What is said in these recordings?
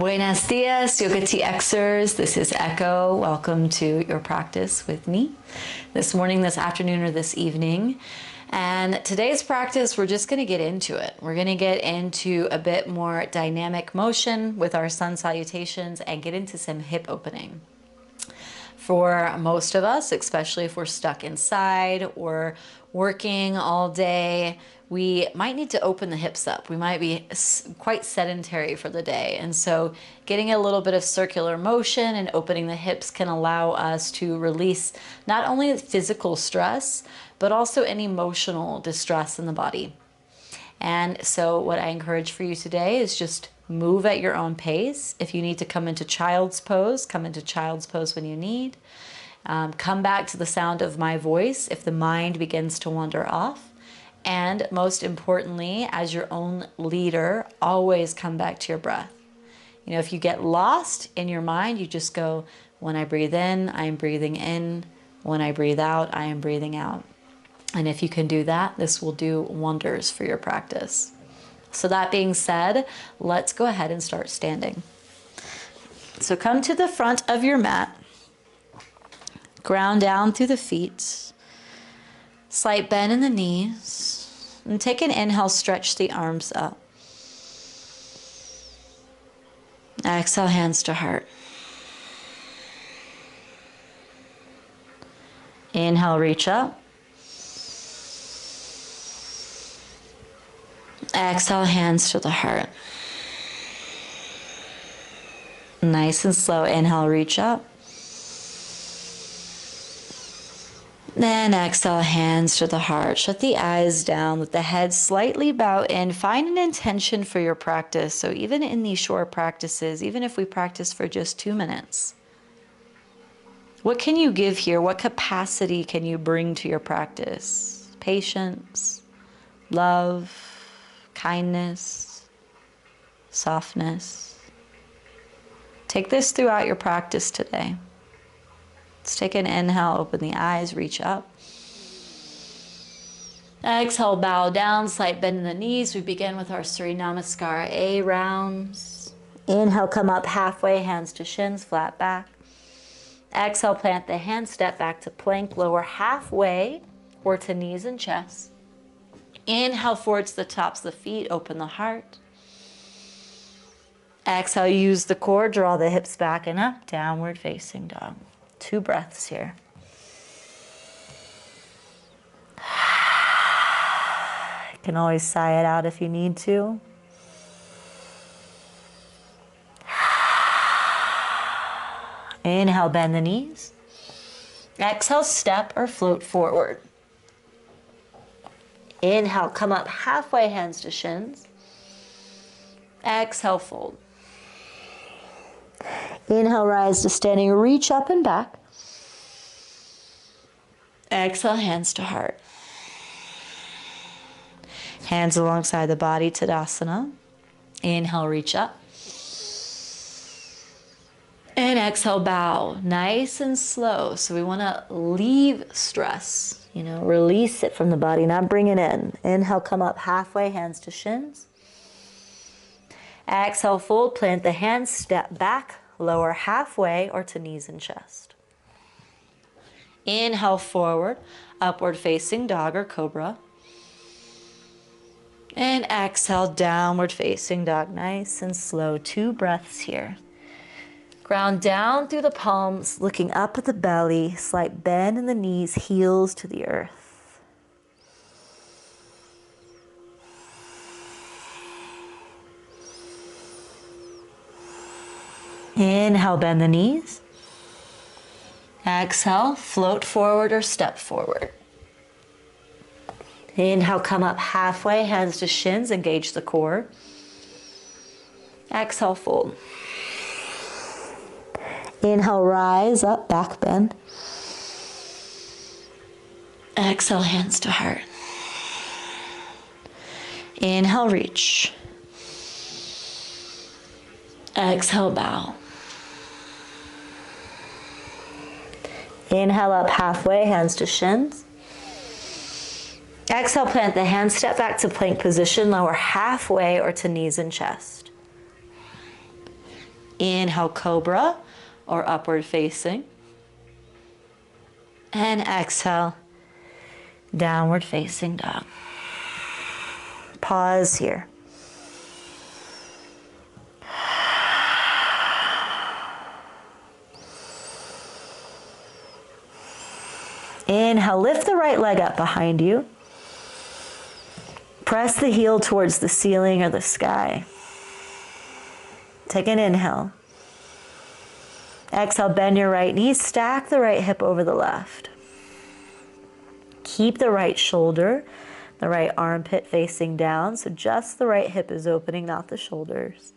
Buenos dias, YOGATXers. This is Echo. Welcome to your practice with me this morning, this afternoon, or this evening. And today's practice, we're just going to get into it. We're going to get into a bit more dynamic motion with our sun salutations and get into some hip opening. For most of us, especially if we're stuck inside or working all day, we might need to open the hips up. We might be quite sedentary for the day. And so getting a little bit of circular motion and opening the hips can allow us to release not only physical stress, but also any emotional distress in the body. And so what I encourage for you today is just move at your own pace. If you need to come into child's pose, come into child's pose when you need. Come back to the sound of my voice if the mind begins to wander off. And most importantly, as your own leader, always come back to your breath. You know, if you get lost in your mind, you just go, when I breathe in, I am breathing in. When I breathe out, I am breathing out. And if you can do that, this will do wonders for your practice. So that being said, let's go ahead and start standing. So come to the front of your mat. Ground down through the feet. Slight bend in the knees. And take an inhale, stretch the arms up. Exhale, hands to heart. Inhale, reach up. Exhale, hands to the heart. Nice and slow. Inhale, reach up. Then exhale, hands to the heart. Shut the eyes down. Let the head slightly bow in. Find an intention for your practice. So even in these short practices, even if we practice for just 2 minutes, what can you give here? What capacity can you bring to your practice? Patience, love, kindness, softness. Take this throughout your practice today. Let's take an inhale, open the eyes, reach up. Exhale, bow down, slight bend in the knees. We begin with our Surya Namaskar A rounds. Inhale, come up halfway, hands to shins, flat back. Exhale, plant the hands, step back to plank, lower halfway or to knees and chest. Inhale, forward to the tops of the feet, open the heart. Exhale, use the core, draw the hips back and up, downward facing dog. 2 breaths here. You can always sigh it out if you need to. Inhale, bend the knees. Exhale, step or float forward. Inhale, come up halfway, hands to shins. Exhale, fold. Inhale, rise to standing, reach up and back. Exhale, hands to heart. Hands alongside the body, Tadasana. Inhale, reach up. And exhale, bow. Nice and slow. So we want to leave stress, release it from the body, not bring it in. Inhale, come up halfway, hands to shins. Exhale, fold, plant the hands, step back, lower halfway or to knees and chest. Inhale, forward, upward facing dog or cobra. And exhale, downward facing dog. Nice and slow. 2 breaths here. Ground down through the palms, looking up at the belly, slight bend in the knees, heels to the earth. Inhale, bend the knees. Exhale, float forward or step forward. Inhale, come up halfway, hands to shins, engage the core. Exhale, fold. Inhale, rise up, back bend. Exhale, hands to heart. Inhale, reach. Exhale, bow. Inhale up halfway, hands to shins. Exhale, plant the hands, step back to plank position, lower halfway or to knees and chest. Inhale, cobra or upward facing. And exhale, downward facing dog. Pause here. Inhale, lift the right leg up behind you. Press the heel towards the ceiling or the sky. Take an inhale. Exhale, bend your right knee, stack the right hip over the left. Keep the right shoulder, the right armpit facing down, so just the right hip is opening, not the shoulders.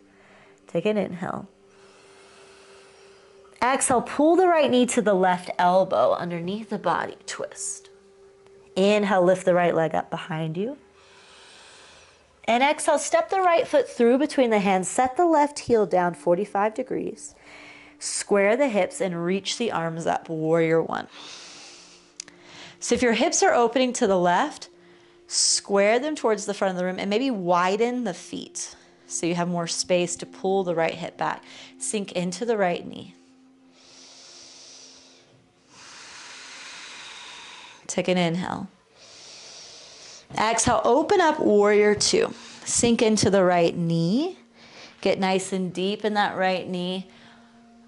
Take an inhale. Exhale, pull the right knee to the left elbow underneath the body, twist. Inhale, lift the right leg up behind you. And exhale, step the right foot through between the hands, set the left heel down 45 degrees. Square the hips and reach the arms up, warrior one. So if your hips are opening to the left, square them towards the front of the room and maybe widen the feet so you have more space to pull the right hip back. Sink into the right knee. Take an inhale. Exhale, open up, warrior two. Sink into the right knee. Get nice and deep in that right knee.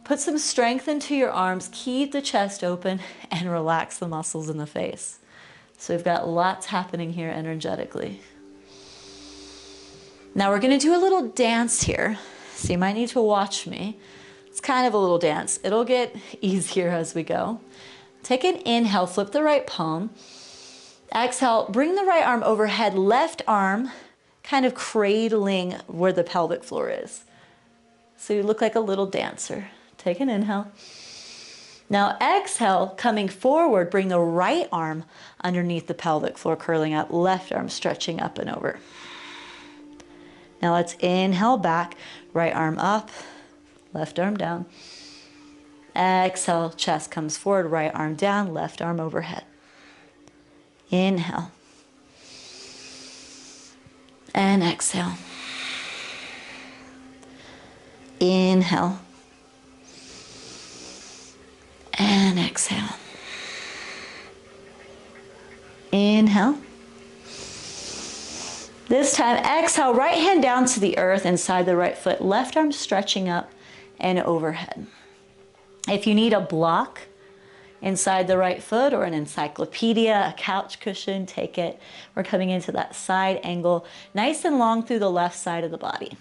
Put some strength into your arms. Keep the chest open and relax the muscles in the face. So we've got lots happening here energetically. Now we're going to do a little dance here. So you might need to watch me. It's kind of a little dance. It'll get easier as we go. Take an inhale, flip the right palm. Exhale, bring the right arm overhead, left arm kind of cradling where the pelvic floor is. So you look like a little dancer. Take an inhale. Now exhale, coming forward, bring the right arm underneath the pelvic floor, curling up, left arm stretching up and over. Now let's inhale back, right arm up, left arm down. Exhale, chest comes forward, right arm down, left arm overhead. Inhale. And exhale. Inhale. And exhale. Inhale. This time, exhale, right hand down to the earth inside the right foot, left arm stretching up and overhead. If you need a block inside the right foot or an encyclopedia, a couch cushion, take it. We're coming into that side angle, nice and long through the left side of the body.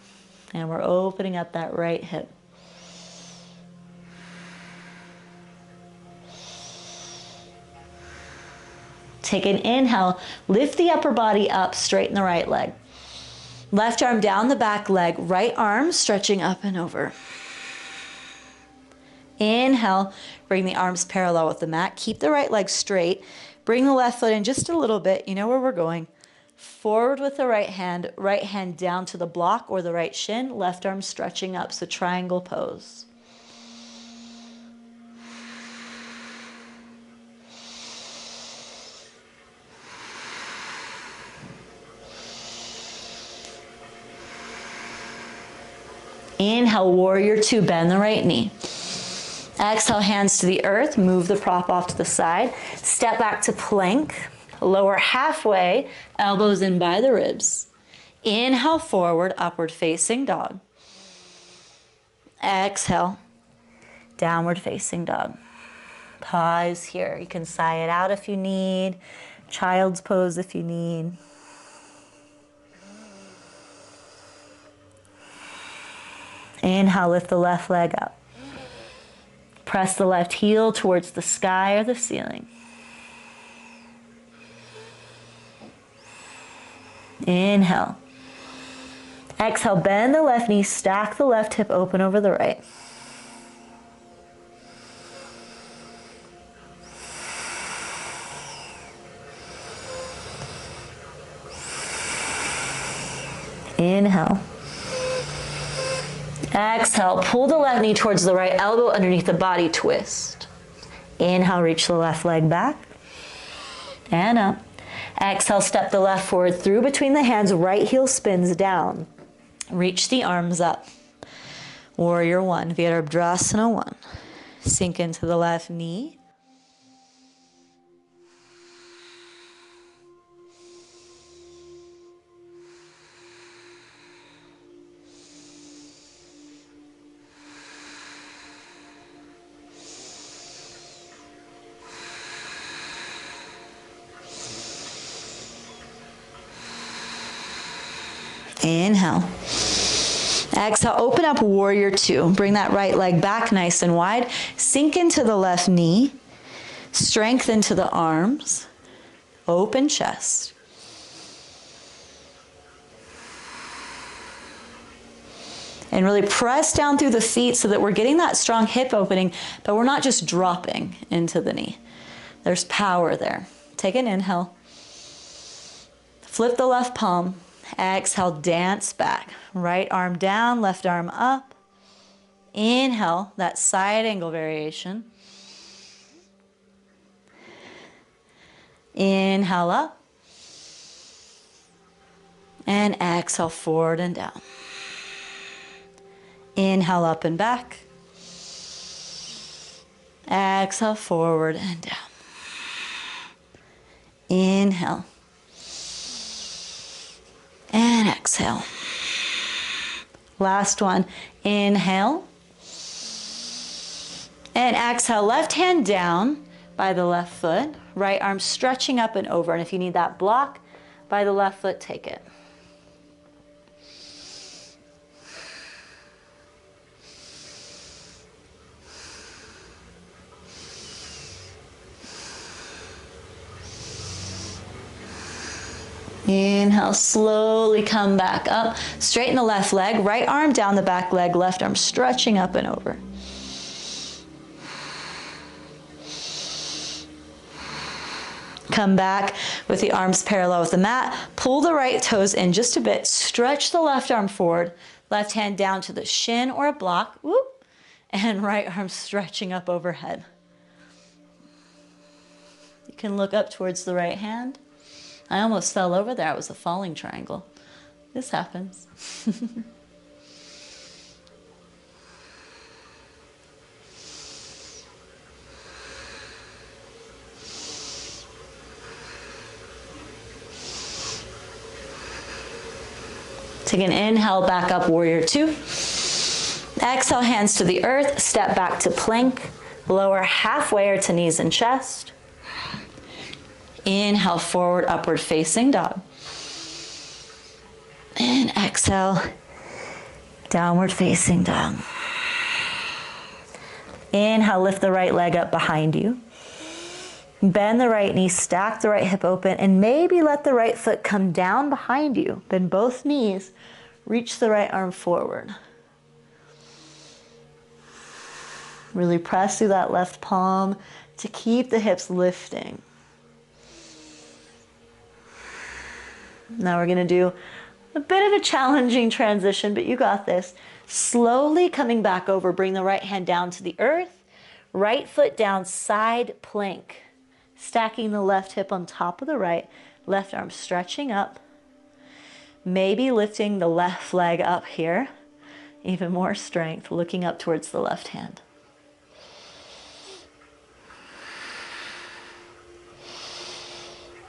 And we're opening up that right hip. Take an inhale, lift the upper body up, straighten the right leg. Left arm down the back leg, right arm stretching up and over. Inhale, bring the arms parallel with the mat. Keep the right leg straight. Bring the left foot in just a little bit. You know where we're going. Forward with the right hand down to the block or the right shin, left arm stretching up, so triangle pose. Inhale, warrior two, bend the right knee. Exhale, hands to the earth, move the prop off to the side. Step back to plank, lower halfway, elbows in by the ribs. Inhale, forward, upward facing dog. Exhale, downward facing dog. Pause here. You can sigh it out if you need. Child's pose if you need. Inhale, lift the left leg up. Press the left heel towards the sky or the ceiling. Inhale. Exhale, bend the left knee, stack the left hip open over the right. Inhale. Exhale, pull the left knee towards the right elbow underneath the body, twist. Inhale, reach the left leg back and up. Exhale, step the left forward through between the hands, right heel spins down. Reach the arms up. Warrior one, Virabhadrasana one. Sink into the left knee. Inhale. Exhale, open up warrior two. Bring that right leg back nice and wide. Sink into the left knee. Strengthen to the arms. Open chest. And really press down through the feet so that we're getting that strong hip opening, but we're not just dropping into the knee. There's power there. Take an inhale. Flip the left palm. Exhale, dance back. Right arm down, left arm up. Inhale, that side angle variation. Inhale up. And exhale, forward and down. Inhale up and back. Exhale, forward and down. Inhale. And exhale. Last one. Inhale. And exhale. Left hand down by the left foot. Right arm stretching up and over. And if you need that block by the left foot, take it. Inhale, slowly come back up. Straighten the left leg, right arm down the back leg, left arm stretching up and over. Come back with the arms parallel with the mat. Pull the right toes in just a bit. Stretch the left arm forward. Left hand down to the shin or a block. Whoop. And right arm stretching up overhead. You can look up towards the right hand. I almost fell over there. It was a falling triangle. This happens. Take an inhale, back up, warrior two. Exhale, hands to the earth, step back to plank. Lower halfway or to knees and chest. Inhale, forward, upward facing dog. And exhale, downward facing dog. Inhale, lift the right leg up behind you. Bend the right knee, stack the right hip open, and maybe let the right foot come down behind you. Bend both knees, reach the right arm forward. Really press through that left palm to keep the hips lifting. Now we're going to do a bit of a challenging transition, but you got this. Slowly coming back over, bring the right hand down to the earth. Right foot down, side plank. Stacking the left hip on top of the right. Left arm stretching up. Maybe lifting the left leg up here. Even more strength, looking up towards the left hand.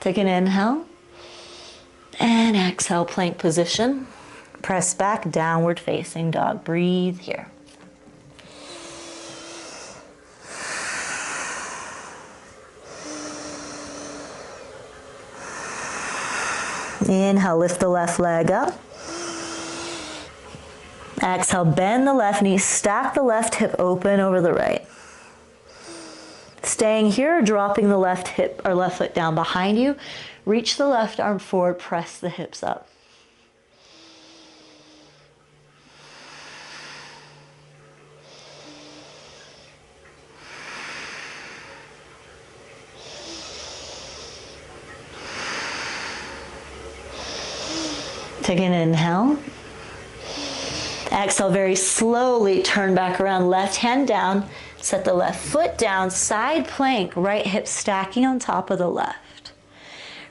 Take an inhale. And exhale, plank position. Press back, downward facing dog. Breathe here. Inhale, lift the left leg up. Exhale, bend the left knee, stack the left hip open over the right. Staying here, dropping the left hip or left foot down behind you. Reach the left arm forward, press the hips up. Take an inhale. Exhale, very slowly turn back around, left hand down, set the left foot down, side plank, right hip stacking on top of the left.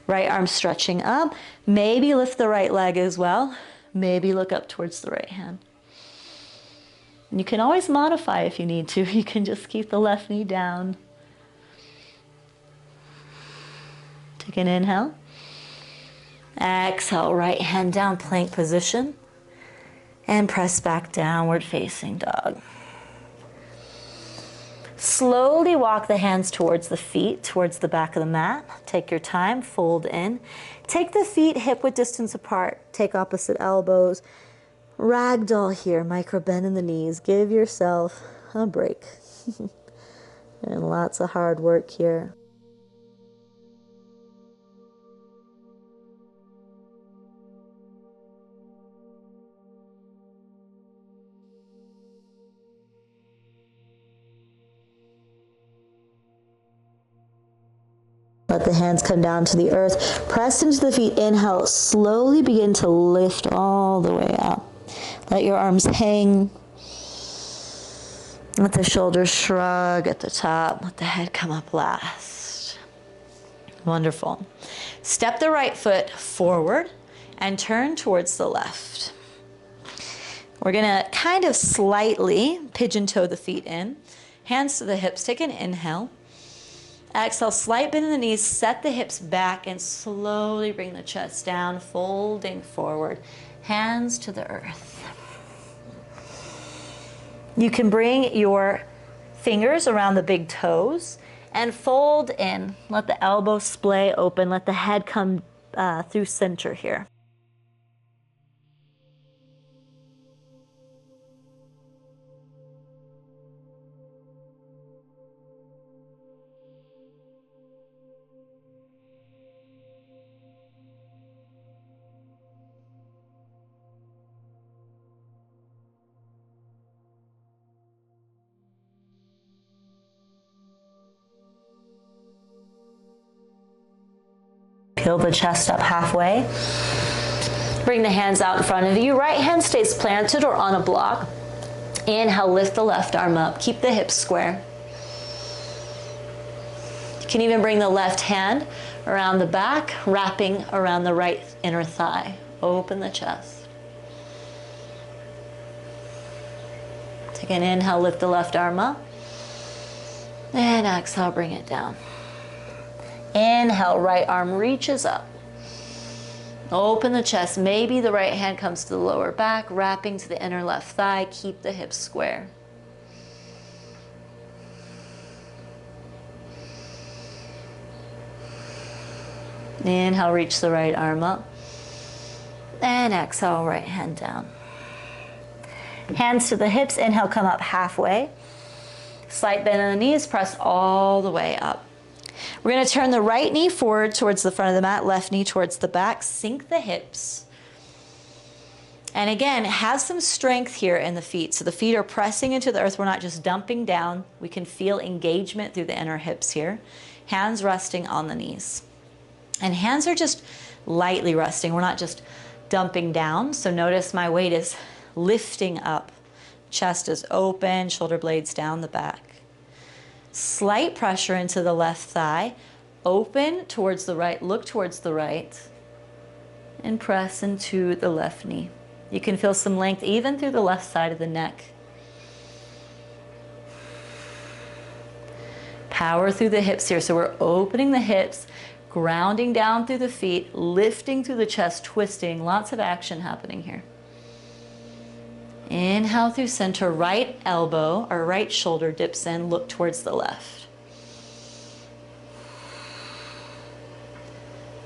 Right arm stretching up, maybe lift the right leg as well, maybe look up towards the right hand. And you can always modify if you need to. You can just keep the left knee down. Take an inhale. Exhale, right hand down, plank position. And press back, downward facing dog. Slowly walk the hands towards the feet, towards the back of the mat. Take your time, fold in. Take the feet hip width distance apart. Take opposite elbows. Ragdoll here, micro bend in the knees. Give yourself a break. And lots of hard work here. Let the hands come down to the earth. Press into the feet. Inhale. Slowly begin to lift all the way up. Let your arms hang. Let the shoulders shrug at the top. Let the head come up last. Wonderful. Step the right foot forward and turn towards the left. We're going to kind of slightly pigeon toe the feet in. Hands to the hips. Take an inhale. Exhale, slight bend in the knees, set the hips back and slowly bring the chest down, folding forward, hands to the earth. You can bring your fingers around the big toes and fold in. Let the elbows splay open, let the head come through center here. Peel the chest up halfway. Bring the hands out in front of you. Right hand stays planted or on a block. Inhale, lift the left arm up. Keep the hips square. You can even bring the left hand around the back, wrapping around the right inner thigh. Open the chest. Take an inhale, lift the left arm up. And exhale, bring it down. Inhale, right arm reaches up. Open the chest. Maybe the right hand comes to the lower back, wrapping to the inner left thigh. Keep the hips square. Inhale, reach the right arm up. And exhale, right hand down. Hands to the hips. Inhale, come up halfway. Slight bend in the knees. Press all the way up. We're going to turn the right knee forward towards the front of the mat, left knee towards the back. Sink the hips. And again, have some strength here in the feet. So the feet are pressing into the earth. We're not just dumping down. We can feel engagement through the inner hips here. Hands resting on the knees. And hands are just lightly resting. We're not just dumping down. So notice my weight is lifting up. Chest is open, shoulder blades down the back. Slight pressure into the left thigh. Open towards the right, look towards the right, and press into the left knee. You can feel some length even through the left side of the neck. Power through the hips here. So we're opening the hips, grounding down through the feet, lifting through the chest, twisting. Lots of action happening here. Inhale through center, right elbow or right shoulder dips in, look towards the left.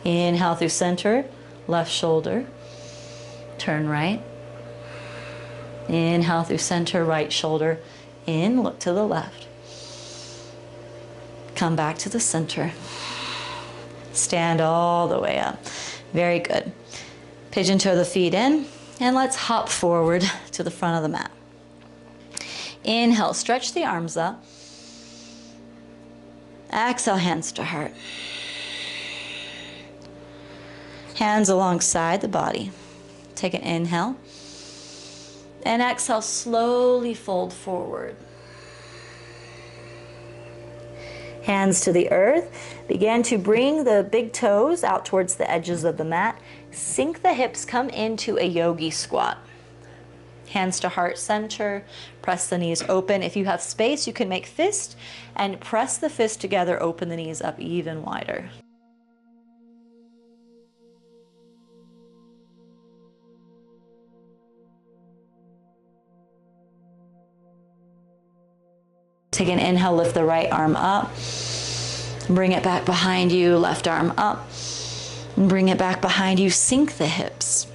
Inhale through center, left shoulder, turn right. Inhale through center, right shoulder, in, look to the left. Come back to the center. Stand all the way up. Very good. Pigeon toe the feet in. And let's hop forward to the front of the mat. Inhale, stretch the arms up. Exhale, hands to heart. Hands alongside the body. Take an inhale. And exhale, slowly fold forward. Hands to the earth. Begin to bring the big toes out towards the edges of the mat. Sink the hips, come into a yogi squat. Hands to heart center, press the knees open. If you have space, you can make fist and press the fist together, open the knees up even wider. Take an inhale, lift the right arm up, bring it back behind you, left arm up, and bring it back behind you, sink the hips,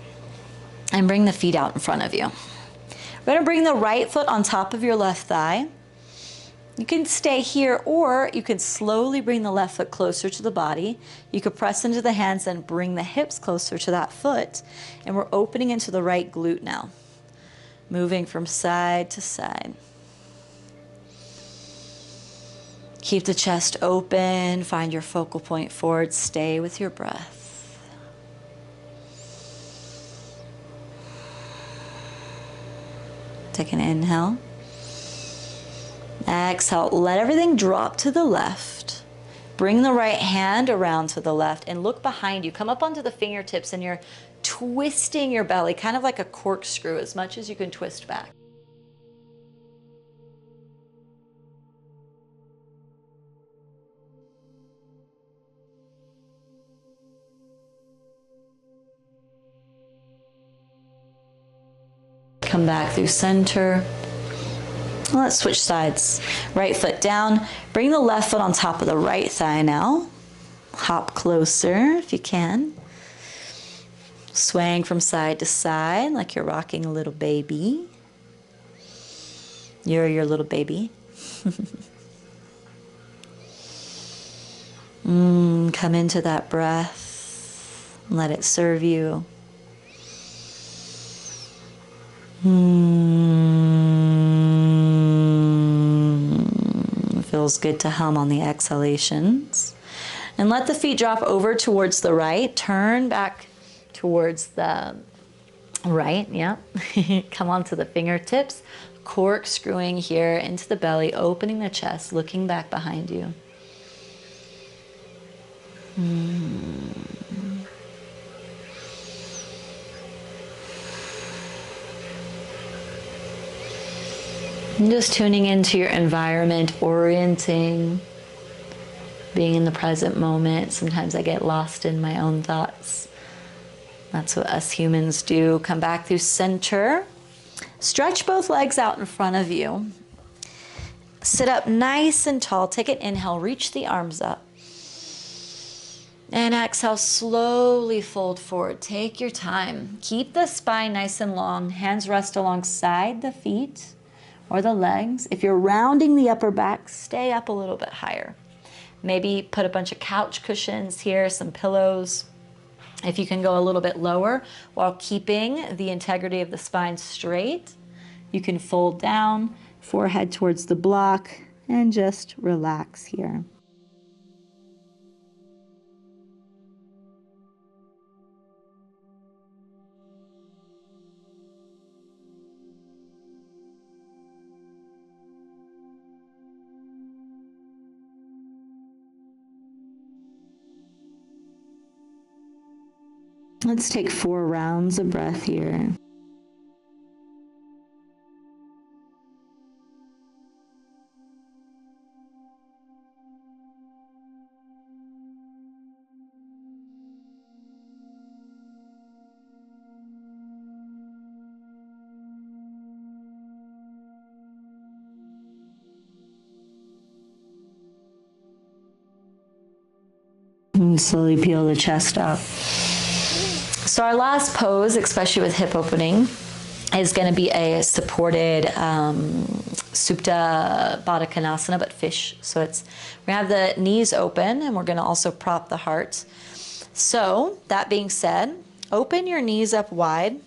and bring the feet out in front of you. We're going to bring the right foot on top of your left thigh. You can stay here, or you can slowly bring the left foot closer to the body. You could press into the hands and bring the hips closer to that foot. And we're opening into the right glute now, moving from side to side. Keep the chest open, find your focal point forward, stay with your breath. Take an inhale. Exhale, let everything drop to the left. Bring the right hand around to the left and look behind you. Come up onto the fingertips and you're twisting your belly, kind of like a corkscrew, as much as you can twist back. Come back through center. Let's switch sides. Right foot down. Bring the left foot on top of the right thigh now. Hop closer if you can. Swaying from side to side like you're rocking a little baby. You're your little baby. Come into that breath. Let it serve you. Feels good to hum on the exhalations. And let the feet drop over towards the right. Turn back towards the right. Yeah. Come onto the fingertips. Corkscrewing here into the belly, opening the chest, looking back behind you. And just tuning into your environment, orienting, being in the present moment. Sometimes I get lost in my own thoughts. That's what us humans do. Come back through center. Stretch both legs out in front of you. Sit up nice and tall. Take an inhale, reach the arms up. And exhale, slowly fold forward. Take your time. Keep the spine nice and long. Hands rest alongside the feet or the legs. If you're rounding the upper back, stay up a little bit higher. Maybe put a bunch of couch cushions here, some pillows. If you can go a little bit lower while keeping the integrity of the spine straight, you can fold down, forehead towards the block, and just relax here. Let's take 4 rounds of breath here. And slowly peel the chest up. So our last pose, especially with hip opening, is going to be a supported Supta Baddha Konasana, but fish. So we're going to have the knees open, and we're going to also prop the heart. So that being said, open your knees up wide.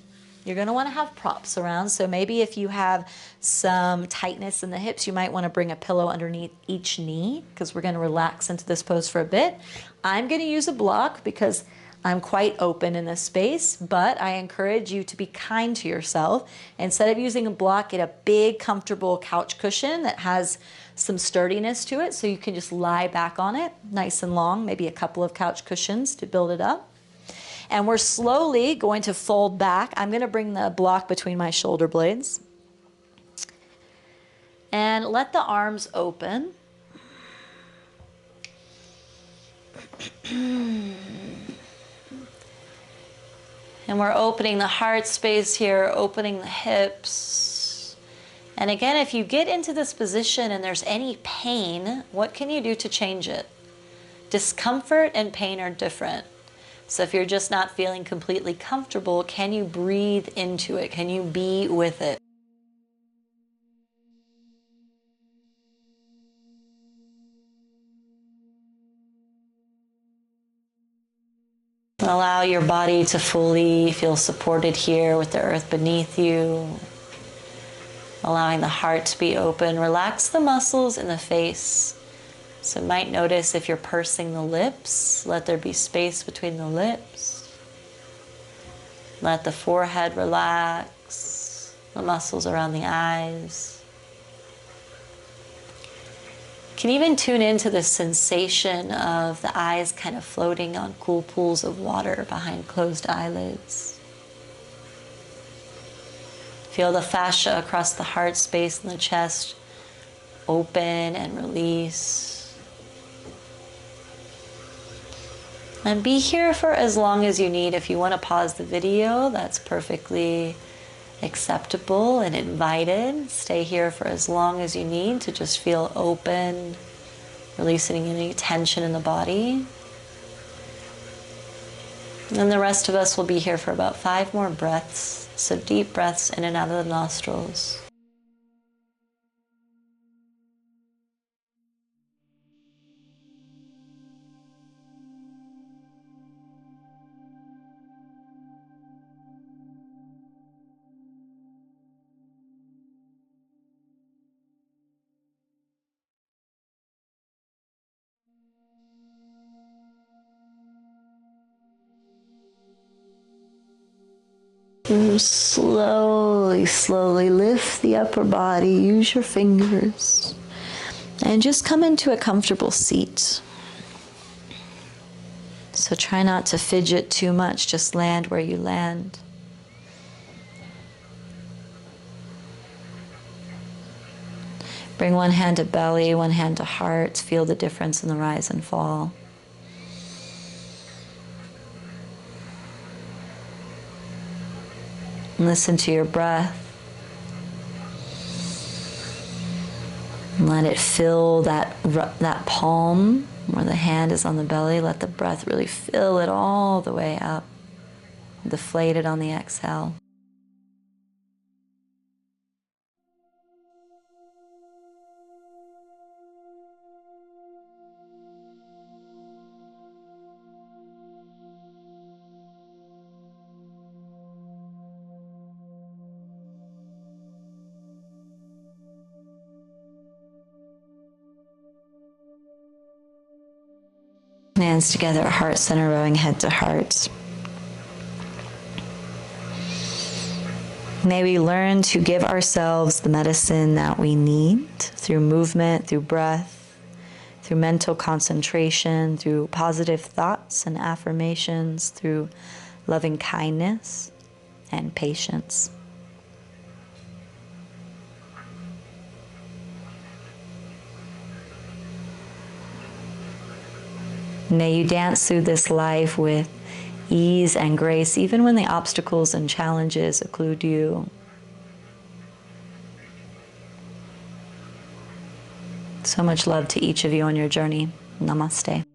You're going to want to have props around. So maybe if you have some tightness in the hips, you might want to bring a pillow underneath each knee, because we're going to relax into this pose for a bit. I'm going to use a block because I'm quite open in this space, but I encourage you to be kind to yourself. Instead of using a block, get a big, comfortable couch cushion that has some sturdiness to it, so you can just lie back on it, nice and long, maybe a couple of couch cushions to build it up. And we're slowly going to fold back. I'm going to bring the block between my shoulder blades. And let the arms open. And we're opening the heart space here, opening the hips. And again, if you get into this position and there's any pain, what can you do to change it? Discomfort and pain are different. So if you're just not feeling completely comfortable, can you breathe into it? Can you be with it? Allow your body to fully feel supported here with the earth beneath you. Allowing the heart to be open. Relax the muscles in the face. So you might notice if you're pursing the lips, let there be space between the lips. Let the forehead relax, the muscles around the eyes. You can even tune into the sensation of the eyes kind of floating on cool pools of water behind closed eyelids. Feel the fascia across the heart space and the chest open and release. And be here for as long as you need. If you want to pause the video, that's perfectly acceptable and invited. Stay here for as long as you need to just feel open, releasing any tension in the body. And the rest of us will be here for about 5 more breaths. So deep breaths in and out of the nostrils. Slowly, slowly lift the upper body, use your fingers, and just come into a comfortable seat. So try not to fidget too much, just land where you land. Bring one hand to belly, one hand to heart, feel the difference in the rise and fall. Listen to your breath. And let it fill that palm where the hand is on the belly. Let the breath really fill it all the way up. Deflate it on the exhale. Hands together, heart center, rowing head to heart. May we learn to give ourselves the medicine that we need through movement, through breath, through mental concentration, through positive thoughts and affirmations, through loving kindness and patience. May you dance through this life with ease and grace, even when the obstacles and challenges occlude you. So much love to each of you on your journey. Namaste.